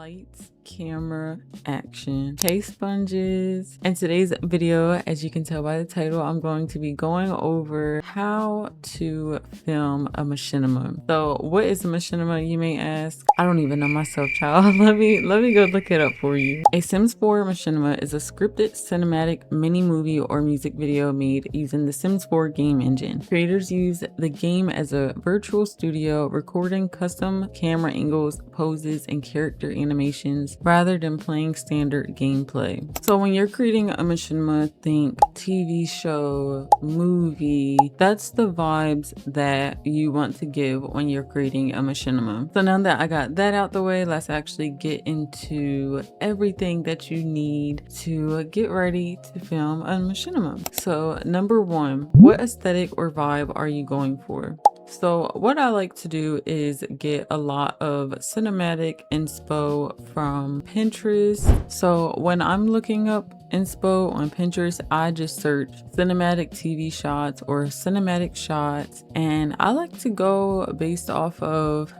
Lights, camera, action. Hey sponges. In today's video, as you can tell by the title, I'm going to be going over how to film a machinima. So what is a machinima, you may ask? I don't even know myself, child. let me go look it up for you. A Sims 4 machinima is a scripted cinematic mini movie or music video made using the Sims 4 game engine. Creators use the game as a virtual studio, recording custom camera angles, poses, and character animations rather than playing standard gameplay. So when you're creating a machinima, think TV show, movie. That's the vibes that you want to give when you're creating a machinima. So now that I got that out the way, let's actually get into everything that you need to get ready to film a machinima. So number one, what aesthetic or vibe are you going for? So what I like to do is get a lot of cinematic inspo from Pinterest. So when I'm looking up inspo on Pinterest, I just search cinematic TV shots or cinematic shots, and I like to go based off of,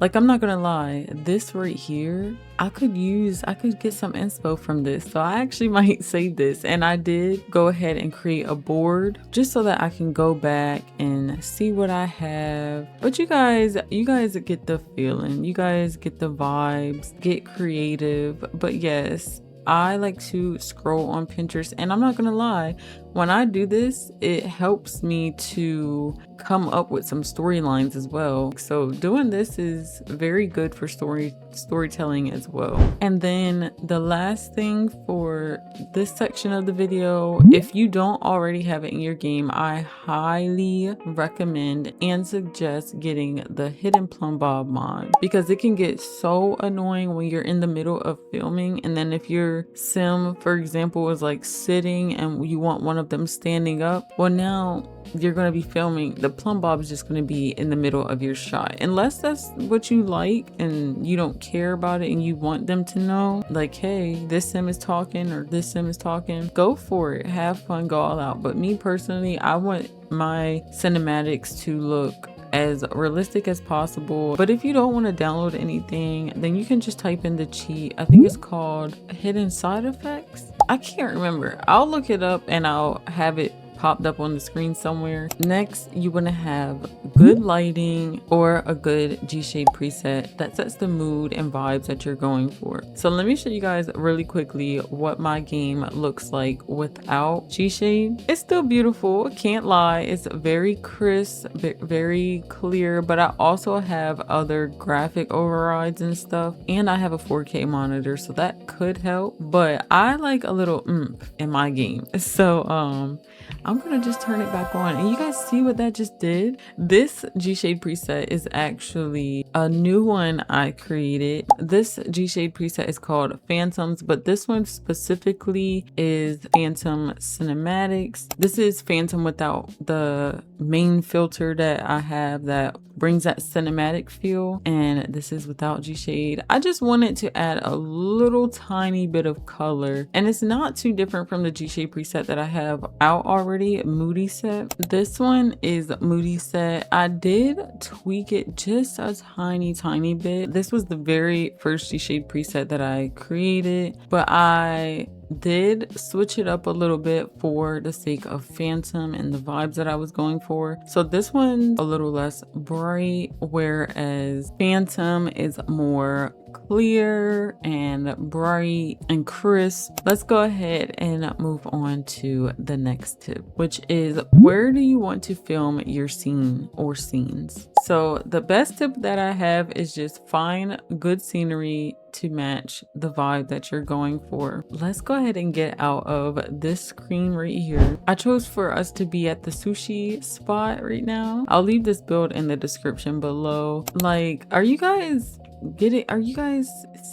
like, I'm not gonna lie, this right here, I could get some inspo from this. So I actually might save this, and I did go ahead and create a board just so that I can go back and see what I have. But you guys get the feeling, you guys get the vibes, get creative. But yes, I like to scroll on Pinterest, and I'm not gonna lie, when I do this, it helps me to come up with some storylines as well. So doing this is very good for storytelling as well. And then the last thing for this section of the video, if you don't already have it in your game, I highly recommend and suggest getting the hidden plumbob mod, because it can get so annoying when you're in the middle of filming, and then if your sim, for example, is like sitting and you want one of them standing up, well, now you're going to be filming, the plumbob is just going to be in the middle of your shot. Unless that's what you like and you don't care about it and you want them to know, like, hey, this sim is talking or this sim is talking, go for it, have fun, go all out. But me personally, I want my cinematics to look as realistic as possible. But if you don't want to download anything, then you can just type in the cheat. I think it's called hidden side effects. I can't remember. I'll look it up and I'll have it popped up on the screen somewhere. Next, you want to have good lighting or a good G-shade preset that sets the mood and vibes that you're going for. So let me show you guys really quickly what my game looks like without G-shade. It's still beautiful, can't lie. It's very crisp, very clear, but I also have other graphic overrides and stuff, and I have a 4K monitor, so that could help. But I like a little oomph in my game, so I'm gonna just turn it back on, and you guys see what that just did? This G-shade preset is actually a new one I created. This G-shade preset is called Phantoms, but this one specifically is Phantom Cinematics. This is Phantom without the main filter that I have that brings that cinematic feel, and this is without G-shade. I just wanted to add a little tiny bit of color, and it's not too different from the G-shade preset that I have out already, Moody Set. This one is Moody Set. I did tweak it just a tiny bit. This was the very first G-shade preset that I created, but I did switch it up a little bit for the sake of Phantom and the vibes that I was going for. So this one's a little less bright, whereas Phantom is more clear and bright and crisp. Let's go ahead and move on to the next tip, which is, where do you want to film your scene or scenes? So the best tip that I have is just find good scenery to match the vibe that you're going for. Let's go ahead and get out of this screen right here. I chose for us to be at the sushi spot right now. I'll leave this build in the description below. Like, are you guys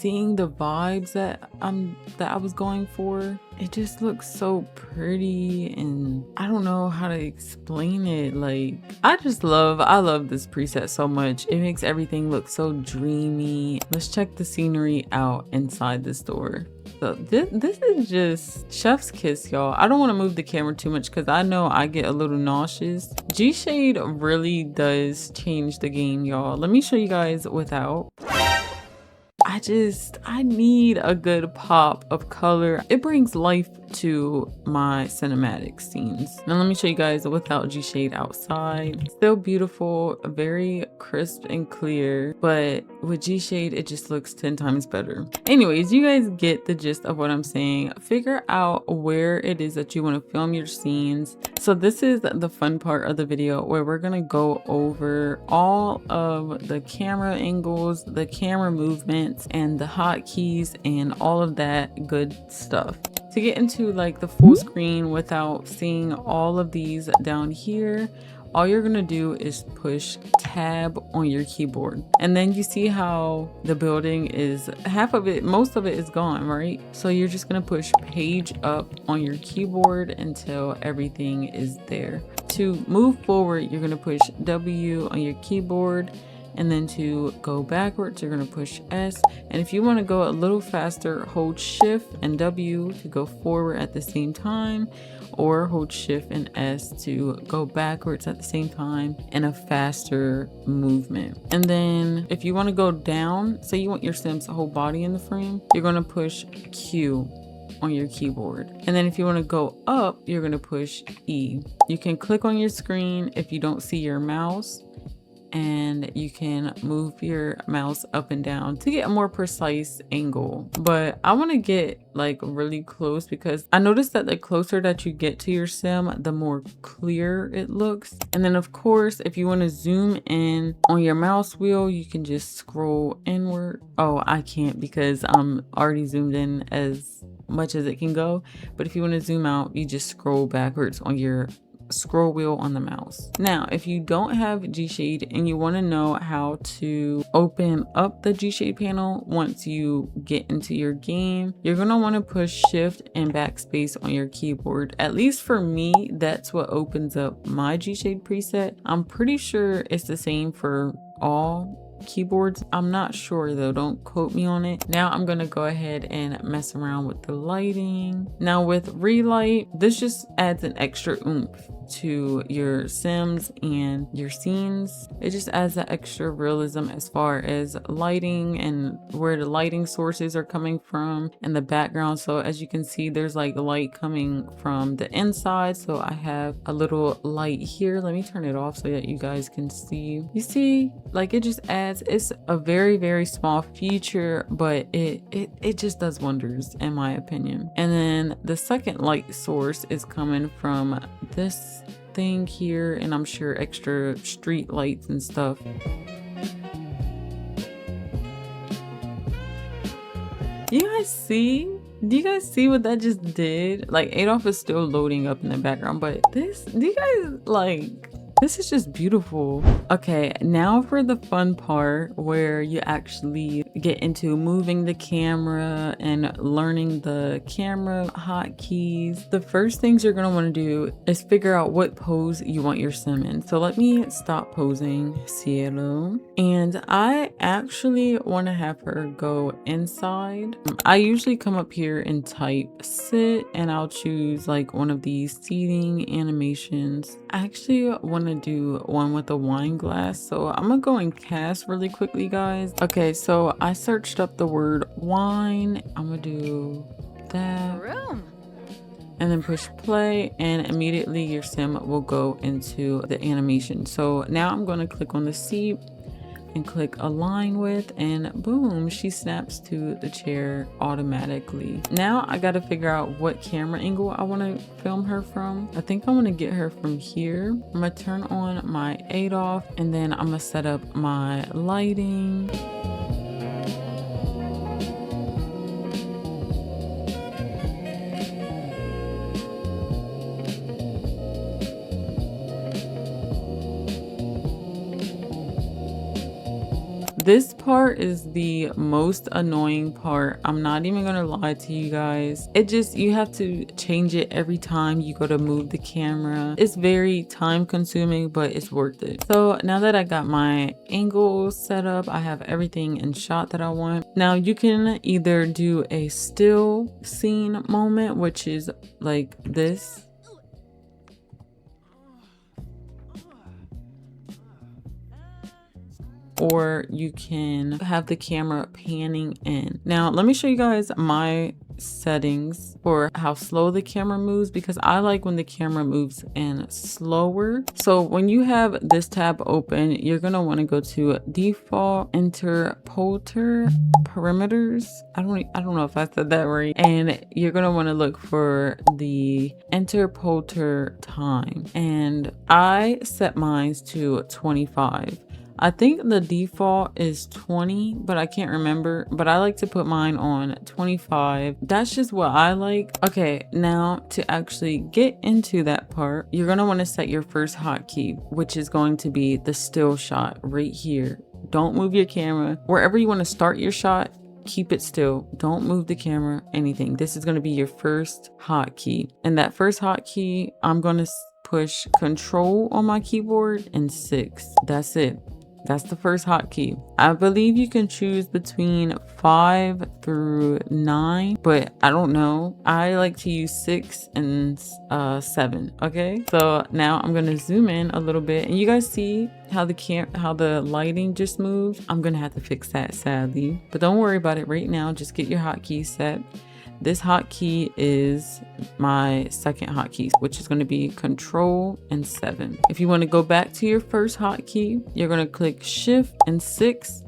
seeing the vibes that I was going for? It just looks so pretty, and I don't know how to explain it. Like, I love this preset so much. It makes everything look so dreamy. Let's check the scenery out inside the store. So this is just chef's kiss, y'all. I don't want to move the camera too much because I know I get a little nauseous. G-shade really does change the game, y'all. Let me show you guys without. I need a good pop of color. It brings life to my cinematic scenes. Now let me show you guys without G shade outside. Still beautiful, very crisp and clear, but with G shade it just looks 10 times better. Anyways, you guys get the gist of what I'm saying. Figure out where it is that you want to film your scenes. So this is the fun part of the video where we're gonna go over all of the camera angles, the camera movements, and the hotkeys and all of that good stuff. To get into like the full screen without seeing all of these down here, all you're gonna do is push tab on your keyboard. And then you see how the building is, half of it, most of it is gone, right? So you're just gonna push page up on your keyboard until everything is there. To move forward, you're gonna push W on your keyboard. And then to go backwards, you're going to push S. And if you want to go a little faster, hold Shift and W to go forward at the same time, or hold Shift and S to go backwards at the same time in a faster movement. And then if you want to go down, say you want your Sim's whole body in the frame, you're going to push Q on your keyboard. And then if you want to go up, you're going to push E. You can click on your screen if you don't see your mouse, and you can move your mouse up and down to get a more precise angle. But I want to get like really close because I noticed that the closer that you get to your sim, the more clear it looks. And then of course, if you want to zoom in on your mouse wheel, you can just scroll inward. Oh, I can't because I'm already zoomed in as much as it can go. But if you want to zoom out, you just scroll backwards on your scroll wheel on the mouse. Now, if you don't have G shade and you want to know how to open up the G shade panel once you get into your game, you're going to want to push Shift and backspace on your keyboard. At least for me, that's what opens up my G shade preset. I'm pretty sure it's the same for all keyboards. I'm not sure though, don't quote me on it. Now I'm gonna go ahead and mess around with the lighting. Now with relight, this just adds an extra oomph to your sims and your scenes. It just adds that extra realism as far as lighting and where the lighting sources are coming from and the background. So as you can see, there's like light coming from the inside. So I have a little light here. Let me turn it off so that you guys can see. You see, like it just adds, it's a very, very small feature, but it just does wonders in my opinion. And then the second light source is coming from this thing here, and I'm sure extra street lights and stuff. You guys see? Do you guys see what that just did? Like Adolf is still loading up in the background, but this, do you guys like, this is just beautiful. Okay, now for the fun part where you actually get into moving the camera and learning the camera hotkeys. The first things you're gonna wanna do is figure out what pose you want your sim in. So let me stop posing Cielo. And I actually wanna have her go inside. I usually come up here and type sit, and I'll choose like one of these seating animations. I actually wanna do one with a wine glass, so I'm gonna go and cast really quickly, guys. Okay, so I searched up the word wine. I'm gonna do that and then push play, and immediately your sim will go into the animation. So now I'm going to click on the seat and click align with, and boom, she snaps to the chair automatically. Now I got to figure out what camera angle I want to film her from. I think I want to get her from here. I'm gonna turn on my Adolf, and then I'm gonna set up my lighting. This part is the most annoying part. I'm not even gonna lie to you guys. It just, you have to change it every time you go to move the camera. It's very time consuming, but it's worth it. So now that I got my angles set up, I have everything in shot that I want. Now you can either do a still scene moment, which is like this. or you can have the camera panning in. Now, let me show you guys my settings for how slow the camera moves, because I like when the camera moves in slower. So when you have this tab open, you're going to want to go to default interpolator parameters. I don't know if I said that right. And you're going to want to look for the interpolator time, and I set mine to 25. I think the default is 20, but I can't remember. But I like to put mine on 25. That's just what I like. Okay, now to actually get into that part, you're going to want to set your first hotkey, which is going to be the still shot right here. Don't move your camera. Wherever you want to start your shot, keep it still. Don't move the camera, anything. This is going to be your first hotkey. And that first hotkey, I'm going to push Control on my keyboard and 6. That's it. That's the first hotkey. I believe you can choose between 5 through 9, but I don't know. I like to use 6 and 7. Okay, so now I'm gonna zoom in a little bit, and you guys see how the lighting just moved. I'm gonna have to fix that, sadly, but don't worry about it right now. Just get your hotkey set. This hotkey is my second hotkey, which is going to be Control and 7. If you want to go back to your first hotkey, you're going to click Shift and 6.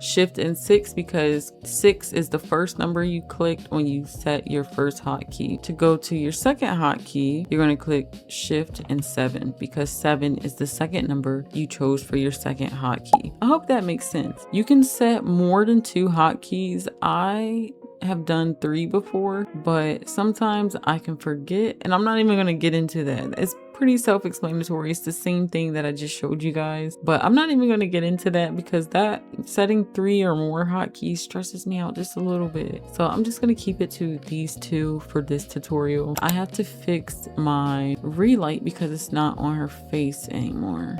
Shift and 6 because 6 is the first number you clicked when you set your first hotkey. To go to your second hotkey, you're going to click Shift and 7 because 7 is the second number you chose for your second hotkey. I hope that makes sense. You can set more than 2 hotkeys. I have done 3 before, but sometimes I can forget, and I'm not even going to get into that. It's pretty self-explanatory. It's the same thing that I just showed you guys, but I'm not even going to get into that because that setting 3 or more hotkeys stresses me out just a little bit. So I'm just going to keep it to these 2 for this tutorial. I have to fix my relight because it's not on her face anymore.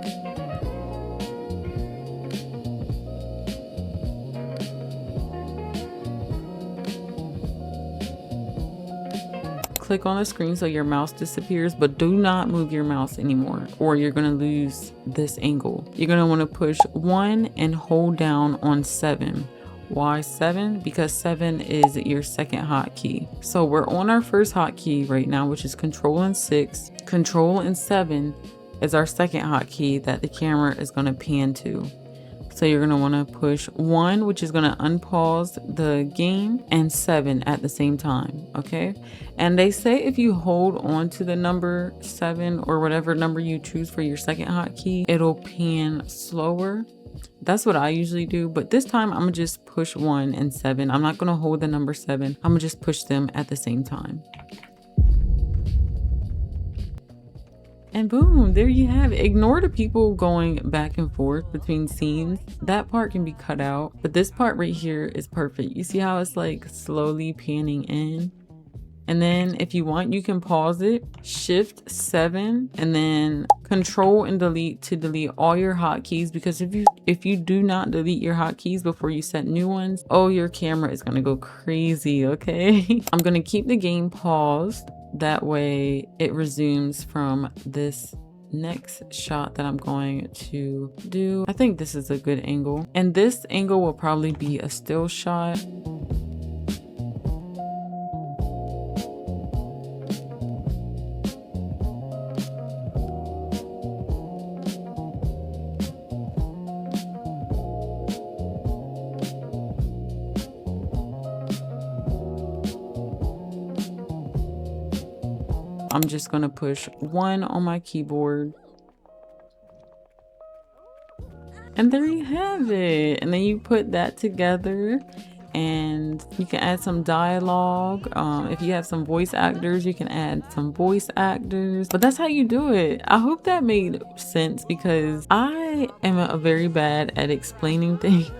Click on the screen so your mouse disappears, but do not move your mouse anymore or you're going to lose this angle. You're going to want to push 1 and hold down on 7. Why 7? Because 7 is your second hotkey. So we're on our first hotkey right now, which is Control and 6. Control and 7 is our second hotkey that the camera is going to pan to. So you're going to want to push 1, which is going to unpause the game, and 7 at the same time. Okay. And they say if you hold on to the number 7 or whatever number you choose for your second hotkey, it'll pan slower. That's what I usually do. But this time I'm going to just push 1 and 7. I'm not going to hold the number 7. I'm going to just push them at the same time. And boom, there you have it. Ignore the people going back and forth between scenes. That part can be cut out, but this part right here is perfect. You see how it's like slowly panning in? And then if you want, you can pause it, Shift 7, and then Control and delete to delete all your hotkeys, because if you do not delete your hotkeys before you set new ones, oh, your camera is gonna go crazy, okay? I'm gonna keep the game paused. That way it resumes from this next shot that I'm going to do. I think this is a good angle, and this angle will probably be a still shot. I'm just going to push 1 on my keyboard. And there you have it. And then you put that together and you can add some dialogue. If you have some voice actors, you can add some voice actors. But that's how you do it. I hope that made sense because I am very bad at explaining things.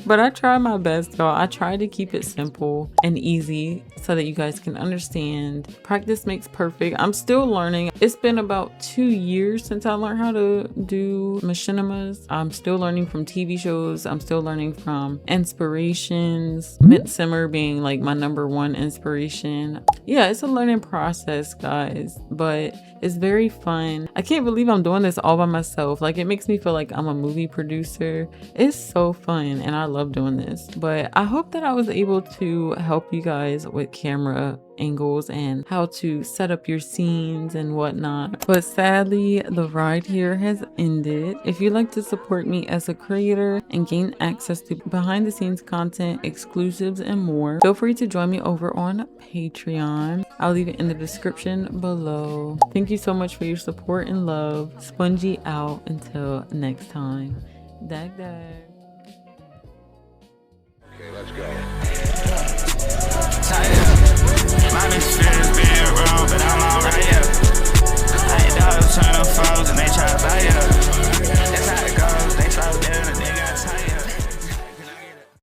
But I try my best, y'all. I try to keep it simple and easy so that you guys can understand. Practice makes perfect. I'm still learning. It's been about 2 years since I learned how to do machinimas. I'm still learning from TV shows. I'm still learning from inspirations. Midsummer being like my #1 inspiration. Yeah, it's a learning process, guys, but it's very fun. I can't believe I'm doing this all by myself. Like, it makes me feel like I'm a movie producer. It's so fun and I love doing this. But I hope that I was able to help you guys with camera angles and how to set up your scenes and whatnot. But sadly, the ride here has ended. If you'd like to support me as a creator and gain access to behind the scenes content, exclusives, and more, feel free to join me over on Patreon. I'll leave it in the description below. Thank you so much for your support and love. Spongy out until next time. Dag dag. Okay, let's go.